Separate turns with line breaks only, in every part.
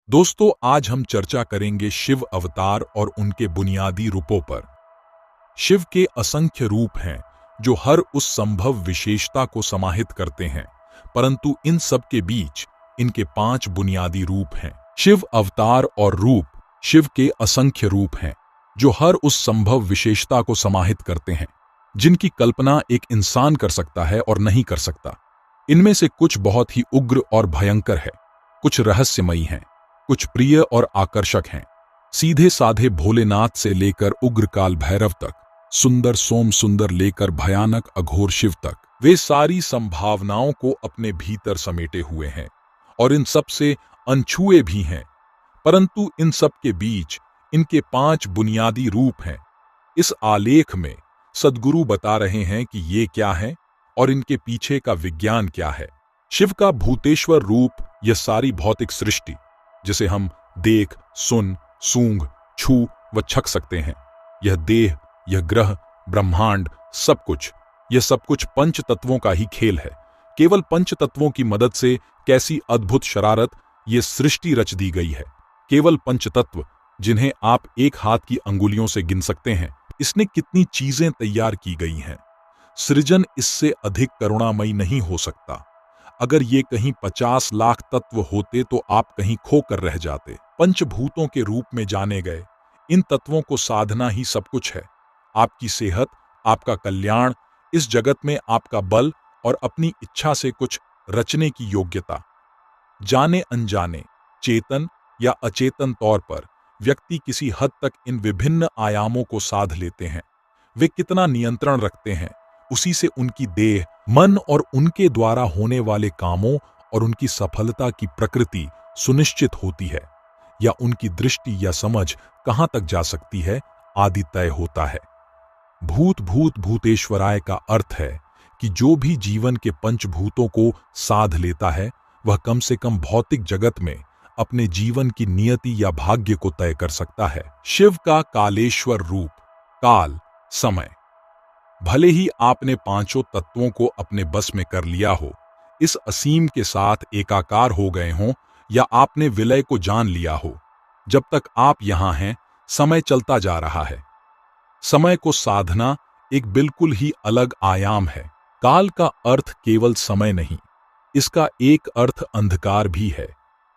दोस्तों, आज हम चर्चा करेंगे शिव अवतार और उनके बुनियादी रूपों पर। शिव के असंख्य रूप हैं जो हर उस संभव विशेषता को समाहित करते हैं, परंतु इन सब के बीच इनके 5 बुनियादी रूप हैं। शिव अवतार और रूप शिव के असंख्य रूप हैं जो हर उस संभव विशेषता को समाहित करते हैं जिनकी कल्पना एक इंसान कर सकता है और नहीं कर सकता। इनमें से कुछ बहुत ही उग्र और भयंकर है, कुछ रहस्यमयी हैं, कुछ प्रिय और आकर्षक हैं। सीधे साधे भोलेनाथ से लेकर उग्रकाल भैरव तक, सुंदर सोम सुंदर लेकर भयानक अघोर शिव तक, वे सारी संभावनाओं को अपने भीतर समेटे हुए हैं और इन सब से अनछुए भी हैं। परंतु इन सब के बीच इनके 5 बुनियादी रूप हैं। इस आलेख में सद्गुरु बता रहे हैं कि ये क्या है और इनके पीछे का विज्ञान क्या है। शिव का भूतेश्वर रूप, यह सारी भौतिक सृष्टि जिसे हम देख, सुन, सूंघ, छू व छक सकते हैं, यह देह, यह ग्रह, ब्रह्मांड, यह सब कुछ पंच तत्वों का ही खेल है। केवल पंच तत्वों की मदद से कैसी अद्भुत शरारत ये सृष्टि रच दी गई है। केवल पंच तत्व जिन्हें आप एक हाथ की अंगुलियों से गिन सकते हैं, इसने कितनी चीजें तैयार की गई हैं। सृजन इससे अधिक करुणामयी नहीं हो सकता। अगर ये कहीं 50 लाख तत्व होते तो आप कहीं खोकर रह जाते। पंचभूतों के रूप में जाने गए इन तत्वों को साधना ही सब कुछ है। आपकी सेहत, आपका कल्याण, इस जगत में आपका बल और अपनी इच्छा से कुछ रचने की योग्यता। जाने अनजाने, चेतन या अचेतन तौर पर व्यक्ति किसी हद तक इन विभिन्न आयामों को साध लेते हैं। वे कितना नियंत्रण रखते हैं, उसी से उनकी देह, मन और उनके द्वारा होने वाले कामों और उनकी सफलता की प्रकृति सुनिश्चित होती है, या उनकी दृष्टि या समझ कहां तक जा सकती है आदि तय होता है। भूत भूत भूतेश्वराय का अर्थ है कि जो भी जीवन के पंचभूतों को साध लेता है वह कम से कम भौतिक जगत में अपने जीवन की नियति या भाग्य को तय कर सकता है। शिव का कालेश्वर रूप, काल, समय। भले ही आपने 5 तत्वों को अपने बस में कर लिया हो, इस असीम के साथ एकाकार हो गए हों, या आपने विलय को जान लिया हो, जब तक आप यहां हैं समय चलता जा रहा है। समय को साधना एक बिल्कुल ही अलग आयाम है। काल का अर्थ केवल समय नहीं, इसका एक अर्थ अंधकार भी है।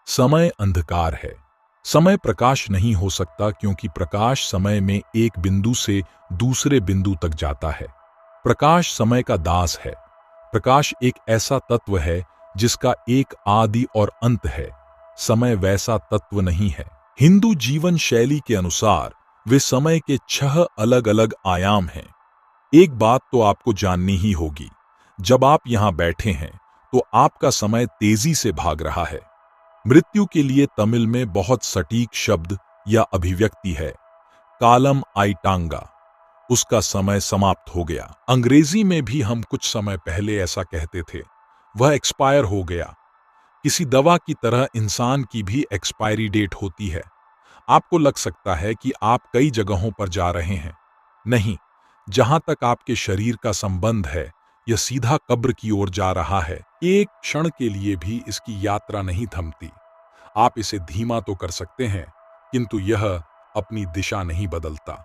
समय अंधकार है। समय प्रकाश नहीं हो सकता क्योंकि प्रकाश समय में एक बिंदु से दूसरे बिंदु तक जाता है। प्रकाश समय का दास है। प्रकाश एक ऐसा तत्व है जिसका एक आदि और अंत है। समय वैसा तत्व नहीं है। हिंदू जीवन शैली के अनुसार वे समय के 6 अलग अलग आयाम हैं। एक बात तो आपको जाननी ही होगी, जब आप यहां बैठे हैं तो आपका समय तेजी से भाग रहा है। मृत्यु के लिए तमिल में बहुत सटीक शब्द या अभिव्यक्ति है, कालम आइटांगा, उसका समय समाप्त हो गया। अंग्रेजी में भी हम कुछ समय पहले ऐसा कहते थे, वह एक्सपायर हो गया। किसी दवा की तरह इंसान की भी एक्सपायरी डेट होती है। आपको लग सकता है कि आप कई जगहों पर जा रहे हैं। नहीं, जहां तक आपके शरीर का संबंध है यह सीधा कब्र की ओर जा रहा है। एक क्षण के लिए भी इसकी यात्रा नहीं थमती। आप इसे धीमा तो कर सकते हैं, किंतु यह अपनी दिशा नहीं बदलता।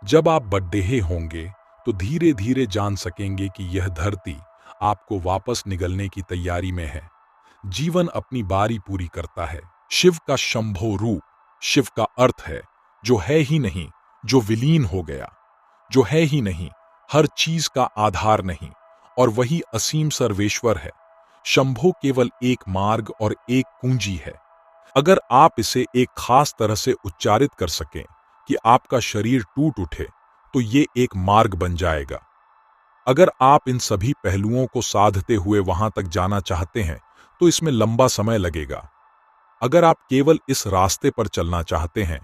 जब आप बड्ढे होंगे तो धीरे धीरे जान सकेंगे कि यह धरती आपको वापस निगलने की तैयारी में है। जीवन अपनी बारी पूरी करता है। शिव का शंभो रूप, शिव का अर्थ है जो है ही नहीं, जो विलीन हो गया, जो है ही नहीं, हर चीज का आधार नहीं, और वही असीम सर्वेश्वर है। शंभो केवल एक मार्ग और एक कुंजी है। अगर आप इसे एक खास तरह से उच्चारित कर सकें कि आपका शरीर टूट उठे तो ये एक मार्ग बन जाएगा। अगर आप इन सभी पहलुओं को साधते हुए वहां तक जाना चाहते हैं तो इसमें लंबा समय लगेगा। अगर आप केवल इस रास्ते पर चलना चाहते हैं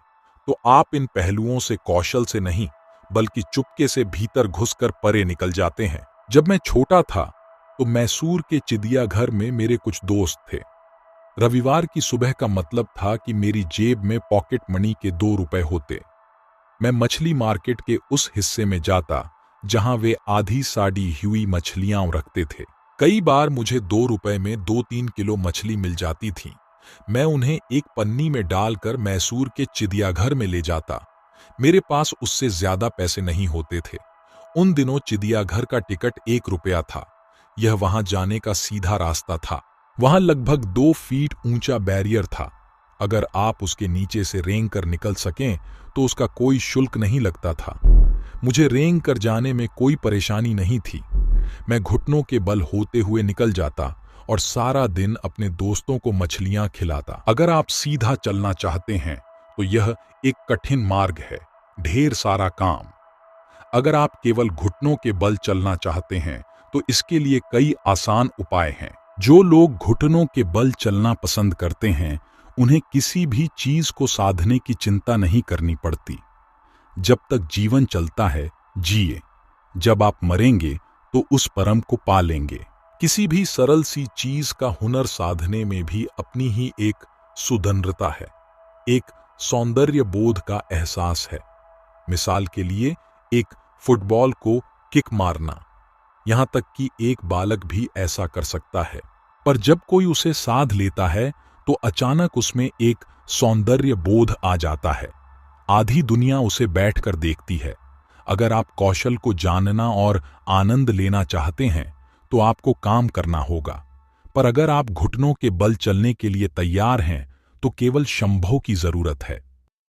तो आप इन पहलुओं से कौशल से नहीं बल्कि चुपके से भीतर घुसकर परे निकल जाते हैं। जब मैं छोटा था तो मैसूर के चिड़ियाघर में मेरे कुछ दोस्त थे। रविवार की सुबह का मतलब था कि मेरी जेब में पॉकेट मनी के 2 रुपए होते। मैं मछली मार्केट के उस हिस्से में जाता जहां वे आधी साड़ी हुई मछलियां रखते थे। कई बार मुझे 2 रुपए में 2-3 किलो मछली मिल जाती थी। मैं उन्हें एक पन्नी में डालकर मैसूर के चिड़ियाघर में ले जाता। मेरे पास उससे ज्यादा पैसे नहीं होते थे। उन दिनों चिड़ियाघर का टिकट 1 रुपया था। यह वहां जाने का सीधा रास्ता था। वहां लगभग 2 फीट ऊंचा बैरियर था। अगर आप उसके नीचे से रेंग कर निकल सकें तो उसका कोई शुल्क नहीं लगता था। मुझे रेंग कर जाने में कोई परेशानी नहीं थी। मैं घुटनों के बल होते हुए निकल जाता और सारा दिन अपने दोस्तों को मछलियां खिलाता। अगर आप सीधा चलना चाहते हैं तो यह एक कठिन मार्ग है, ढेर सारा काम। अगर आप केवल घुटनों के बल चलना चाहते हैं तो इसके लिए कई आसान उपाय हैं। जो लोग घुटनों के बल चलना पसंद करते हैं उन्हें किसी भी चीज को साधने की चिंता नहीं करनी पड़ती। जब तक जीवन चलता है जिए, जब आप मरेंगे तो उस परम को पा लेंगे। किसी भी सरल सी चीज का हुनर साधने में भी अपनी ही एक सुंदरता है, एक सौंदर्य बोध का एहसास है। मिसाल के लिए एक फुटबॉल को किक मारना, यहां तक कि एक बालक भी ऐसा कर सकता है। पर जब कोई उसे साध लेता है तो अचानक उसमें एक सौंदर्य बोध आ जाता है। आधी दुनिया उसे बैठकर देखती है। अगर आप कौशल को जानना और आनंद लेना चाहते हैं तो आपको काम करना होगा। पर अगर आप घुटनों के बल चलने के लिए तैयार हैं तो केवल शंभों की जरूरत है।